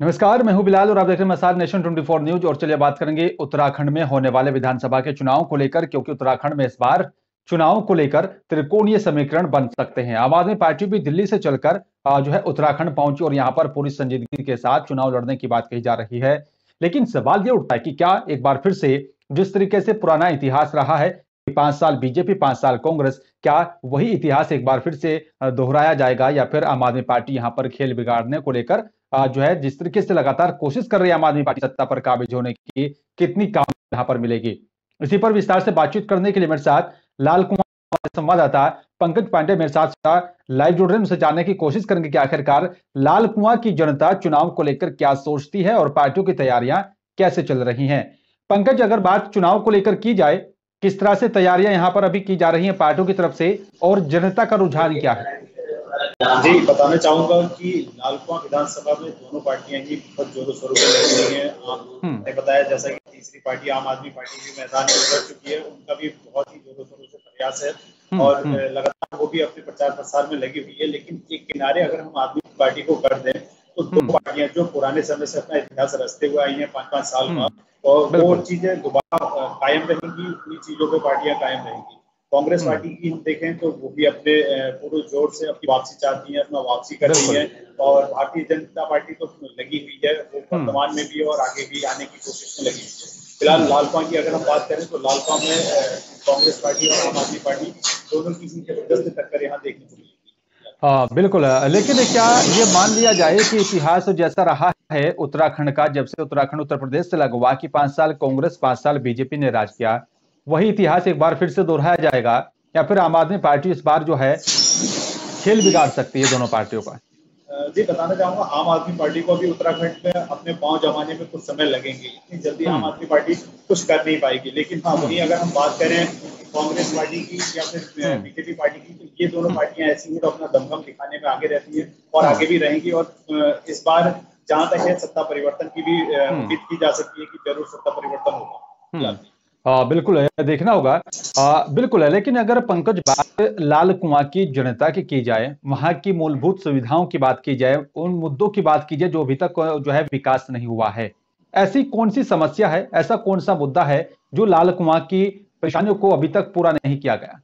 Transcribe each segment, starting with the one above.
नमस्कार, मैं हूं बिलाल और आप देख रहे हैं मसाद नेशन 24 न्यूज। और चलिए बात करेंगे उत्तराखंड में होने वाले विधानसभा के चुनाव को लेकर, क्योंकि उत्तराखंड में इस बार चुनाव को लेकर त्रिकोणीय समीकरण बन सकते हैं। आम आदमी पार्टी भी दिल्ली से चलकर जो है उत्तराखंड पहुंची और यहां पर पूरी संजीदगी के साथ चुनाव लड़ने की बात कही जा रही है। लेकिन सवाल ये उठता है कि क्या एक बार फिर से जिस तरीके से पुराना इतिहास रहा है, 5 साल बीजेपी 5 साल कांग्रेस, क्या वही इतिहास एक बार फिर से दोहराया जाएगा, या फिर आम आदमी पार्टी यहां पर खेल बिगाड़ने को लेकर जो है जिस तरीके से लगातार कोशिश कर रही है आम आदमी पार्टी सत्ता पर काबिज होने की, कितनी काम यहां पर मिलेगी? इसी पर विस्तार से बातचीत करने के लिए मेरे साथ लाल कुमार संवाददाता पंकज पांडे मेरे साथ लाइव जुड़ रहे हैं। उनसे जानने की कोशिश करेंगे कि आखिरकार लाल कुआं की जनता चुनाव को लेकर क्या सोचती है और पार्टियों की तैयारियां कैसे चल रही हैं। पंकज, अगर बात चुनाव को लेकर की जाए, किस तरह से तैयारियां यहां पर अभी की जा रही हैं पार्टियों की तरफ से, और जनता का रुझान क्या है? जी, बताना चाहूंगा कि लालकुआं विधानसभा में दोनों पार्टियां ही बहुत जोरों शोरों से लगी हुई हैं। आपने बताया जैसा कि तीसरी पार्टी आम आदमी पार्टी भी मैदान में उतर चुकी है, उनका भी बहुत ही जोरों शोरों से प्रयास है और लगातार वो भी अपने प्रचार प्रसार में लगी हुई है। लेकिन एक किनारे अगर हम आदमी पार्टी को कर दें तो दो पार्टियां जो पुराने समय से अपना इतिहास रचते हुए आई हैं 5-5 साल का, और वो चीजें दोबारा कायम रहेंगी, उन्हीं चीजों पे पार्टियां कायम रहेंगी। कांग्रेस पार्टी की हम देखें तो वो भी अपने पूरे जोर से अपनी वापसी चाहती है, अपना वापसी कर रही है, और भारतीय जनता पार्टी तो लगी हुई है, वो वर्तमान में भी और आगे भी आने की कोशिश में लगी हुई है। फिलहाल लालकुआं की अगर हम बात करें तो लालकुआं में कांग्रेस पार्टी और आम आदमी पार्टी दोनों की जबरदस्त टक्कर यहाँ देखने को मिलेगी। हाँ बिल्कुल, लेकिन क्या ये मान लिया जाए कि इतिहास जैसा रहा है उत्तराखंड का, जब से उत्तराखंड उत्तर प्रदेश से लगा हुआ कि 5 साल कांग्रेस 5 साल बीजेपी ने राज किया, वही इतिहास एक बार फिर से दोहराया जाएगा, या फिर आम आदमी पार्टी इस बार जो है खेल बिगाड़ सकती है दोनों पार्टियों का? जी, बताना चाहूंगा आम आदमी पार्टी को भी उत्तराखंड में अपने पांव जमाने में कुछ समय लगेंगे, इतनी जल्दी आम आदमी पार्टी कुछ कर नहीं पाएगी। लेकिन हाँ, वहीं अगर हम बात करें कांग्रेस पार्टी की या फिर बीजेपी पार्टी की, तो ये दोनों पार्टियां ऐसी हैं जो अपना दमखम दिखाने में आगे रहती है और आगे भी रहेंगी। और इस बार जहां तक है सत्ता परिवर्तन की भी उम्मीद की जा सकती है कि जरूर सत्ता परिवर्तन होगा। बिल्कुल है, देखना होगा। बिल्कुल है, लेकिन अगर पंकज बात लाल कुआं की जनता की जाए, वहां की मूलभूत सुविधाओं की बात की जाए, उन मुद्दों की बात की जाए जो अभी तक जो है विकास नहीं हुआ है, ऐसी कौन सी समस्या है, ऐसा कौन सा मुद्दा है जो लाल कुआं की परेशानियों को अभी तक पूरा नहीं किया गया?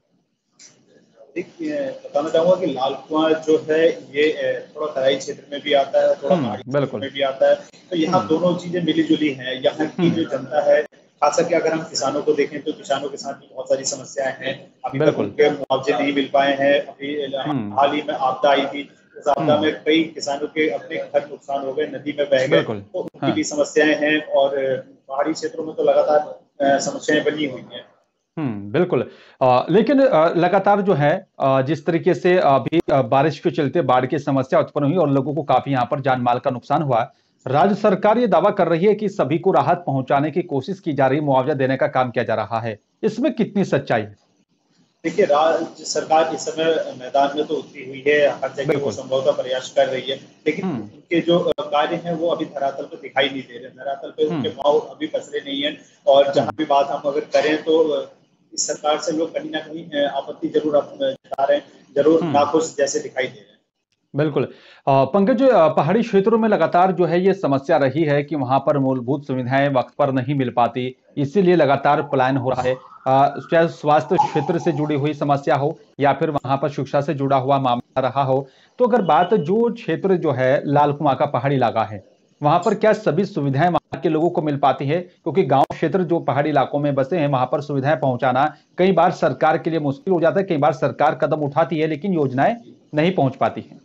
देखिए, बताना चाहूंगा कि लाल कुआं जो है ये थोड़ा तराई क्षेत्र में भी आता है, थोड़ा पहाड़ी क्षेत्र में भी आता है, तो यहाँ दोनों चीजें मिली जुली हैं। यहाँ की जो जनता है, खास करके अगर हम किसानों को देखें तो किसानों के साथ भी बहुत सारी समस्याएं हैं। अभी तक उनके मुआवजे नहीं मिल पाए हैं। अभी हाल ही में आपदा आई थी, उस आपदा में कई किसानों के अपने घर नुकसान हो गए, नदी में बह गए, तो उनकी भी समस्याएं हैं। और पहाड़ी क्षेत्रों में तो लगातार समस्याएं बनी हुई हैं। बिल्कुल। लेकिन लगातार जो है जिस तरीके से अभी बारिश के चलते बाढ़ की समस्या उत्पन्न हुई और लोगों को काफी यहाँ पर जान माल का नुकसान हुआ, राज्य सरकार ये दावा कर रही है कि सभी को राहत पहुंचाने की कोशिश की जा रही है, मुआवजा देने का काम किया जा रहा है। इसमें कितनी सच्चाई है? देखिए, राज्य सरकार इस समय मैदान में तो उतरी हुई है, हर जगह वो संभवतः प्रयास कर रही है, लेकिन उनके जो कार्य हैं वो अभी धरातल पे दिखाई नहीं दे रहे। धरातल पे उनके पांव अभी पसरे नहीं है। और जहां भी बात हम अगर करें तो इस सरकार से लोग कहीं ना कहीं आपत्ति जरूर जता रहे हैं, जरूर नाखुश जैसे दिखाई दे रहे हैं। बिल्कुल। पंकज, पहाड़ी क्षेत्रों में लगातार जो है ये समस्या रही है कि वहां पर मूलभूत सुविधाएं वक्त पर नहीं मिल पाती, इसीलिए लगातार पलायन हो रहा है। चाहे स्वास्थ्य क्षेत्र से जुड़ी हुई समस्या हो या फिर वहां पर शिक्षा से जुड़ा हुआ मामला रहा हो। तो अगर बात जो क्षेत्र जो है लाल कुआं का पहाड़ी इलाका है, वहां पर क्या सभी सुविधाएं वहां के लोगों को मिल पाती है? क्योंकि गांव क्षेत्र जो पहाड़ी इलाकों में बसे हैं, वहां पर सुविधाएं पहुंचाना कई बार सरकार के लिए मुश्किल हो जाता है। कई बार सरकार कदम उठाती है लेकिन योजनाएं नहीं पहुंच पाती है।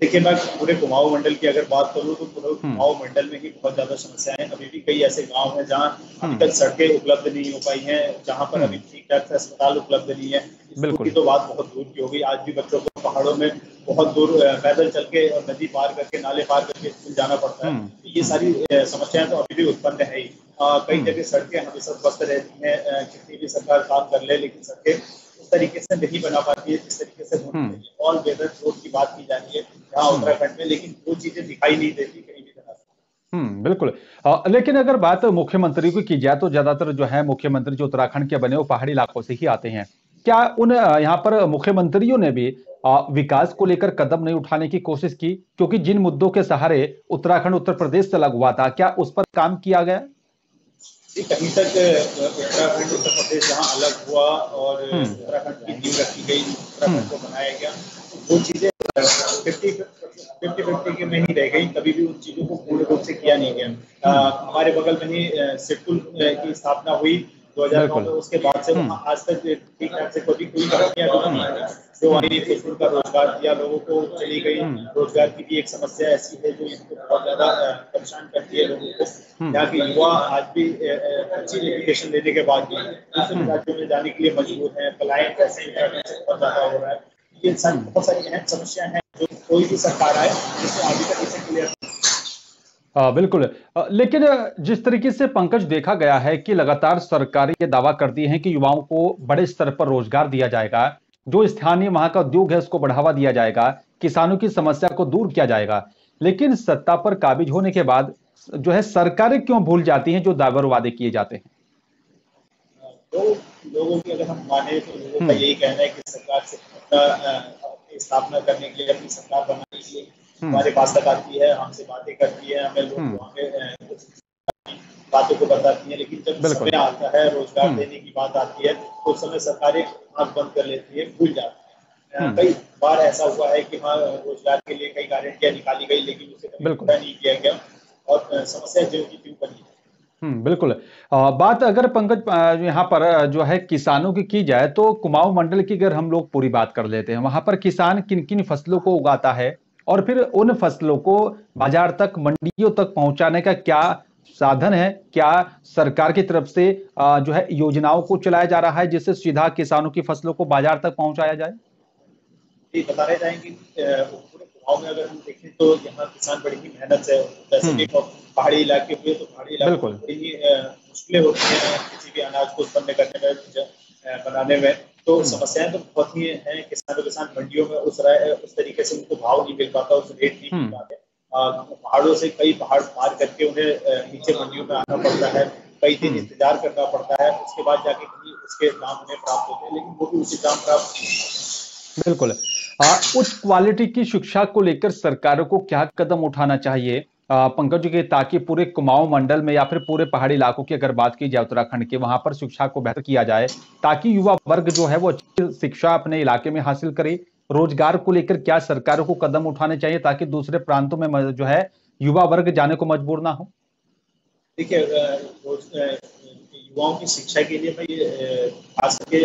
देखिए, मैं पूरे कुमाऊं मंडल की अगर बात करूं तो पूरे कुमाऊं मंडल में ही बहुत ज्यादा समस्याएं हैं। अभी भी कई ऐसे गांव हैं जहां अभी तक सड़कें उपलब्ध नहीं हो पाई हैं, जहां पर अभी ठीक ठाक से अस्पताल उपलब्ध नहीं है। स्कूल की तो बात बहुत दूर की हो गई। आज भी बच्चों को पहाड़ों में बहुत दूर पैदल चल के और नदी पार करके, नाले पार करके स्कूल जाना पड़ता है। ये सारी समस्याएं तो अभी भी उत्पन्न है ही। कई जगह सड़कें हमेशा ध्वस्त रहती हैं, कितनी भी सरकार काम कर ले, लेकिन सड़कें उस तरीके से नहीं बना पाती है जिस तरीके से होनी चाहिए। ऑल वेदर रोड की बात की जाती है यहाँ उत्तराखंड में, लेकिन वो चीजें दिखाई नहीं देती कहीं भी तरह से। बिल्कुल। लेकिन अगर बात मुख्यमंत्री की जाए तो ज्यादातर जो है मुख्यमंत्री जो उत्तराखंड के बने वो पहाड़ी इलाकों से ही आते हैं। क्या उन यहाँ पर मुख्यमंत्रियों ने भी विकास को लेकर कदम नहीं उठाने की कोशिश की? क्योंकि जिन मुद्दों के सहारे उत्तराखंड उत्तर प्रदेश से अलग हुआ था, क्या उस पर काम किया गया? कहीं तक उत्तराखंड उत्तर प्रदेश जहाँ अलग हुआ और उत्तराखंड की नींव रखी गई, उत्तराखंड को बनाया गया, तो वो चीजें 50-50 के में ही रह गई। कभी भी उन चीजों को पूर्ण रूप से किया नहीं गया। हमारे बगल में ही सिडकुल की स्थापना हुई 2009 में, उसके बाद से वहाँ आज तक ठीक ठाक से कभी कोई तरक्कियां नहीं आई। जो वही सिडकुल का रोजगार दिया लोगों को, चली गई। रोजगार की भी एक समस्या ऐसी है जो इनको बहुत ज्यादा परेशान करती है लोगों को। यहाँ के युवा आज भी अच्छी एजुकेशन लेने के बाद भी दूसरे राज्यों में जाने के लिए मजबूर है। पलायन कैसे बहुत ज्यादा हो रहा है। ये सारी बहुत सारी अहम समस्याएं हैं जो कोई भी सरकार आए जिससे अभी तक इसे क्लियर। बिल्कुल। लेकिन जिस तरीके से पंकज देखा गया है कि लगातार सरकारें ये दावा करती हैं कि युवाओं को बड़े स्तर पर रोजगार दिया जाएगा, जो स्थानीय वहां का उद्योग है उसको बढ़ावा दिया जाएगा, किसानों की समस्या को दूर किया जाएगा, लेकिन सत्ता पर काबिज होने के बाद जो है सरकारें क्यों भूल जाती हैं जो दावे और वादे किए जाते हैं? तो लोगों की अगर हम माने तो लोगों का यही कहना है कि सरकार से अपनी स्थापना करने के लिए, अपनी सरकार बनाने के लिए हमारे पास तक आती है, हमसे बातें करती है, हमें लोग वहाँ पे बातों को बताती है, लेकिन जब समय आता है, रोजगार देने की बात आती है, तो उस समय सरकारें आंख बंद कर लेती है, भूल जाती है। कई बार ऐसा हुआ है कि हाँ, रोजगार के लिए कई गारंटियां निकाली गई, लेकिन उसे कभी पूरा नहीं किया गया और समस्या जो की त्यों बनी। बिल्कुल। बात अगर पंकज यहाँ पर जो है किसानों की जाए तो कुमाऊं मंडल की अगर हम लोग पूरी बात कर लेते हैं, वहां पर किसान किन किन फसलों को उगाता है और फिर उन फसलों को बाजार तक, मंडियों तक पहुंचाने का क्या साधन है? क्या सरकार की तरफ से जो है योजनाओं को चलाया जा रहा है जिससे सीधा किसानों की फसलों को बाजार तक पहुंचाया जाए? जी, बताने जाएंगे पूरे कुमाऊं में अगर हम देखें तो यहाँ किसान बड़ी ही मेहनत से, वैसे भी पहाड़ी इलाके हुए तो पहाड़ी इलाके में बड़ी ही मुश्किलें होती हैं किसी भी अनाज को उत्पन्न करने में, बनाने में। तो समस्याएं तो बहुत ही हैं। किसानों के साथ मंडियों में उस तरीके से उनको भाव नहीं मिल पाता, उस रेट नहीं मिल पाते। पहाड़ों से कई पहाड़ पार करके उन्हें नीचे मंडियों में आना पड़ता है, कई दिन इंतजार करना पड़ता है, उसके बाद जाके कहीं उसके दाम उन्हें प्राप्त होते हैं, लेकिन वो भी उचित दाम प्राप्त नहीं होते। बिल्कुल। उच्च क्वालिटी की शिक्षा को लेकर सरकारों को क्या कदम उठाना चाहिए पंकज जी, ताकि पूरे कुमाऊं मंडल में या फिर पूरे पहाड़ी इलाकों की अगर बात की जाए उत्तराखंड के, वहां पर शिक्षा को बेहतर किया जाए ताकि युवा वर्ग जो है वो अच्छी शिक्षा अपने इलाके में हासिल करे? रोजगार को लेकर क्या सरकारों को कदम उठाने चाहिए ताकि दूसरे प्रांतों में जो है युवा वर्ग जाने को मजबूर ना हो? देखिए, युवाओं की शिक्षा के लिए मैं ये खास करके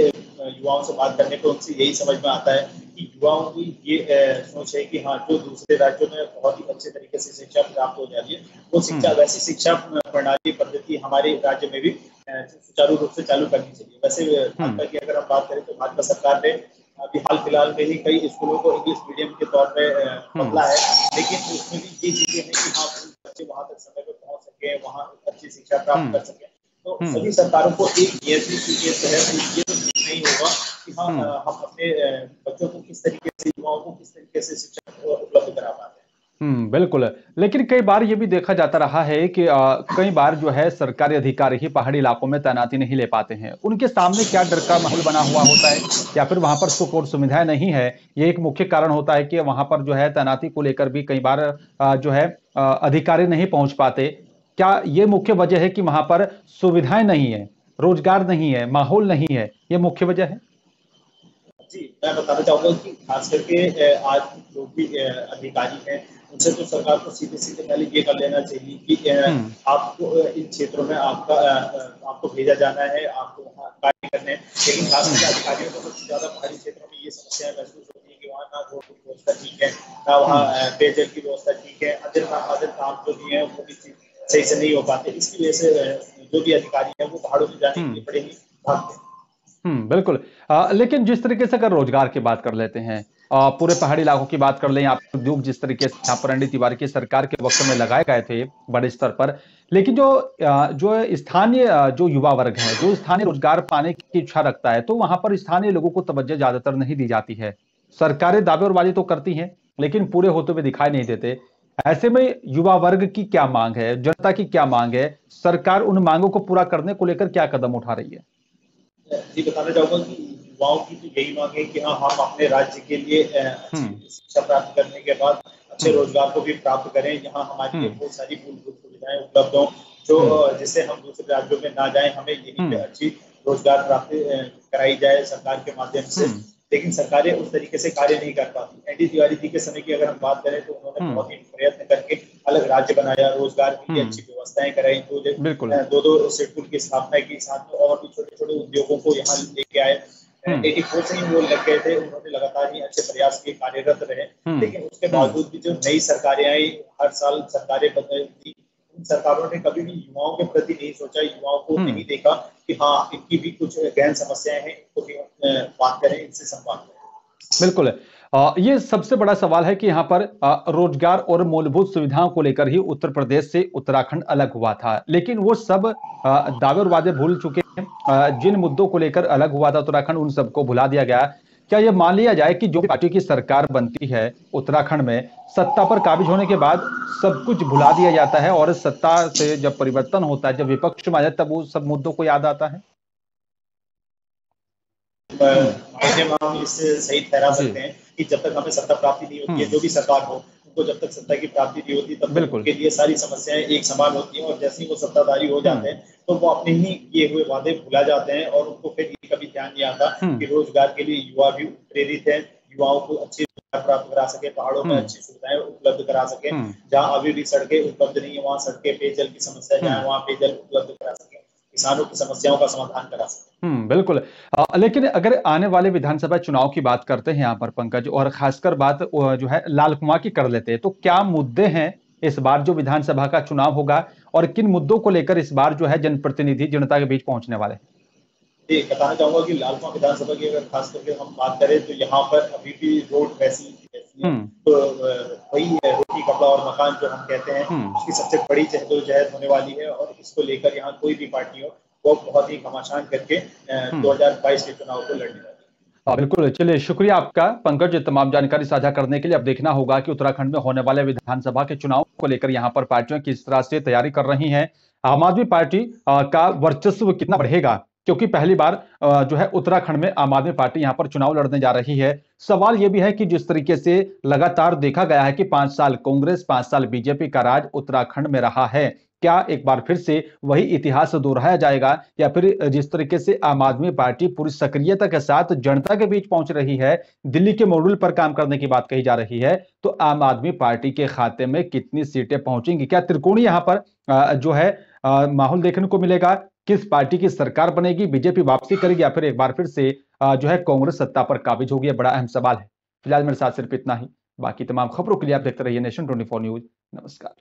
युवाओं से बात करने पर उनसे यही समझ में आता है कि युवाओं की ये सोच है कि हाँ, जो दूसरे राज्यों में बहुत ही अच्छे तरीके से शिक्षा प्राप्त हो जाती है, वो शिक्षा, वैसी शिक्षा प्रणाली पद्धति हमारे राज्य में भी सुचारू रूप से चालू करनी चाहिए। वैसे भाजपा की अगर हम बात करें तो भाजपा सरकार ने अभी हाल फिलहाल में ही कई स्कूलों को इंग्लिश मीडियम के तौर पर बदला है, लेकिन उसमें भी ये चीजें हैं कि हाँ, बच्चे वहां तक समय पर पहुंच सके, वहां अच्छी शिक्षा प्राप्त कर सके। तो सभी सरकारों को एक नियति के तहत ये तो नहीं होगा कि हाँ, हम अपने बच्चों को किस तरीके से, युवाओं को किस तरीके से शिक्षा उपलब्ध करा पाते हैं। बिल्कुल। लेकिन कई बार ये भी देखा जाता रहा है कि कई बार जो है सरकारी अधिकारी ही पहाड़ी इलाकों में तैनाती नहीं ले पाते हैं। उनके सामने क्या डर का माहौल बना हुआ होता है या फिर वहां पर सुपोर्ट सुविधाएं नहीं है? ये एक मुख्य कारण होता है कि वहां पर जो है तैनाती को लेकर भी कई बार जो है अधिकारी नहीं पहुंच पाते। क्या ये मुख्य वजह है कि वहां पर सुविधाएं नहीं है, रोजगार नहीं है, माहौल नहीं है, ये मुख्य वजह है? जी, मैं बताना चाहूंगा कि खास करके आज जो भी अधिकारी हैं, उनसे तो सरकार को सीधे पहले ये कर लेना चाहिए कि आपको इन क्षेत्रों में आपको भेजा जाना है, आपको वहाँ कार्य करने हैं। लेकिन खास करके अधिकारियों को सबसे ज्यादा पहाड़ी क्षेत्रों में ये समस्याएं महसूस होती है कि वहाँ ना रोड की व्यवस्था ठीक है, ना वहाँ पेयजल की व्यवस्था ठीक है, अदर काम जो भी है वो भी सही से नहीं हो पाते। इसकी वजह से जो भी अधिकारी है वो पहाड़ों में जाने के लिए बड़े ही भागते हैं। बिल्कुल। लेकिन जिस तरीके से अगर रोजगार की बात कर लेते हैं, पूरे पहाड़ी इलाकों की बात कर लें, आप उद्योग जिस तरीके से यहाँ पर रणनीति तिवारी की सरकार के वक्त में लगाए गए थे बड़े स्तर पर, लेकिन जो स्थानीय जो युवा वर्ग है, जो स्थानीय रोजगार पाने की इच्छा रखता है, तो वहां पर स्थानीय लोगों को तवज्जो ज्यादातर नहीं दी जाती है। सरकारें दावे और वादे तो करती हैं लेकिन पूरे होते हुए दिखाई नहीं देते। ऐसे में युवा वर्ग की क्या मांग है, जनता की क्या मांग है, सरकार उन मांगों को पूरा करने को लेकर क्या कदम उठा रही है? जी, बताना चाहूंगा कि युवाओं की तो यही मांग है कि हाँ, हम अपने राज्य के लिए अच्छी शिक्षा प्राप्त करने के बाद अच्छे रोजगार को भी प्राप्त करें, यहाँ हमारे लिए बहुत सारी मूलभूत सुविधाएं उपलब्ध हों, जो जिससे हम दूसरे राज्यों में ना जाएं, हमें यहीं पे अच्छी रोजगार प्राप्ति कराई जाए सरकार के माध्यम से। लेकिन सरकारें उस तरीके से कार्य नहीं कर पाती। एनडी तिवारी जी के समय की अगर हम बात करें तो उन्होंने बहुत ही प्रयत्न करके अलग राज्य बनाया, रोजगार के लिए अच्छी व्यवस्थाएं कराई, दो शेड्यूल की स्थापना की, साथ में और भी छोटे छोटे उद्योगों को यहाँ लेके आए। 84 से ही वो लग गए थे, उन्होंने लगातार ही अच्छे प्रयास किए, कार्यरत रहे। लेकिन उसके बावजूद भी जो नई सरकारें आई, हर साल सरकारें बदलती, उन सरकारों ने कभी भी युवाओं के प्रति नहीं सोचा, युवाओं को नहीं देखा कि हाँ, इनकी भी कुछ गहन समस्याएं हैं, इनको भी बात करें, इनसे संवाद करें। बिल्कुल। ये सबसे बड़ा सवाल है कि यहाँ पर रोजगार और मूलभूत सुविधाओं को लेकर ही उत्तर प्रदेश से उत्तराखंड अलग हुआ था, लेकिन वो सब दावे और वादे भूल चुके हैं। जिन मुद्दों को लेकर अलग हुआ था उत्तराखंड, उन सबको भुला दिया गया। क्या यह मान लिया जाए कि जो पार्टी की सरकार बनती है उत्तराखंड में, सत्ता पर काबिज होने के बाद सब कुछ भुला दिया जाता है और सत्ता से जब परिवर्तन होता है, जब विपक्ष में आ जाता है, तब वो सब मुद्दों को याद आता है? हम इससे सही ठहरा सकते हैं कि जब तक हमें सत्ता प्राप्ति नहीं होती है, जो भी सरकार हो, उनको जब तक सत्ता की प्राप्ति नहीं होती, तब तक उनके लिए सारी समस्याएं एक समान होती हैं, और जैसे ही वो सत्ताधारी हो जाते हैं तो वो अपने ही किए हुए वादे भुला जाते हैं, और उनको फिर ये कभी ध्यान नहीं आता कि रोजगार के लिए युवा भी प्रेरित है, युवाओं को अच्छी रोजगार प्राप्त करा सके, पहाड़ों में अच्छी सुविधाएं उपलब्ध करा सके, जहाँ अभी भी सड़कें उपलब्ध नहीं है वहाँ सड़कें, पेयजल की समस्या जहाँ वहाँ पेयजल उपलब्ध करा सके, किसानों की समस्याओं का समाधान करा सके। बिल्कुल। लेकिन अगर आने वाले विधानसभा चुनाव की बात करते हैं यहाँ पर पंकज, और खासकर बात जो है लाल कुआं की कर लेते हैं, तो क्या मुद्दे हैं इस बार जो विधानसभा का चुनाव होगा, और किन मुद्दों को लेकर इस बार जो है जनप्रतिनिधि जनता के बीच पहुंचने वाले हैं? जी, बताना चाहूंगा कि लाल कुआं विधानसभा की अगर खास करके हम बात करें तो यहाँ पर अभी भी रोड वैसी है, तो वही है, रोटी कपड़ा और मकान जो हम कहते हैं, उसकी सबसे बड़ी जहदोजहद होने वाली है, और इसको लेकर यहाँ कोई भी पार्टी हो वो बहुत ही घमासान करके 2022 के चुनाव को लड़ने वाली है। बिल्कुल। चलिए, शुक्रिया आपका पंकज, तमाम जानकारी साझा करने के लिए। अब देखना होगा कि उत्तराखंड में होने वाले विधानसभा के चुनाव को लेकर यहाँ पर पार्टियां किस तरह से तैयारी कर रही हैं। आम आदमी पार्टी का वर्चस्व कितना बढ़ेगा, क्योंकि पहली बार जो है उत्तराखंड में आम आदमी पार्टी यहाँ पर चुनाव लड़ने जा रही है। सवाल यह भी है कि जिस तरीके से लगातार देखा गया है कि 5 साल कांग्रेस, 5 साल बीजेपी का राज उत्तराखंड में रहा है, क्या एक बार फिर से वही इतिहास दोहराया जाएगा, या फिर जिस तरीके से आम आदमी पार्टी पूरी सक्रियता के साथ जनता के बीच पहुंच रही है, दिल्ली के मॉडल पर काम करने की बात कही जा रही है, तो आम आदमी पार्टी के खाते में कितनी सीटें पहुंचेंगी? क्या त्रिकोणीय यहां पर जो है माहौल देखने को मिलेगा? किस पार्टी की सरकार बनेगी? बीजेपी वापसी करेगी, या फिर एक बार फिर से जो है कांग्रेस सत्ता पर काबिज होगी? बड़ा अहम सवाल है। फिलहाल मेरे साथ सिर्फ इतना ही। बाकी तमाम खबरों के लिए आप देखते रहिए नेशन 24 न्यूज। नमस्कार।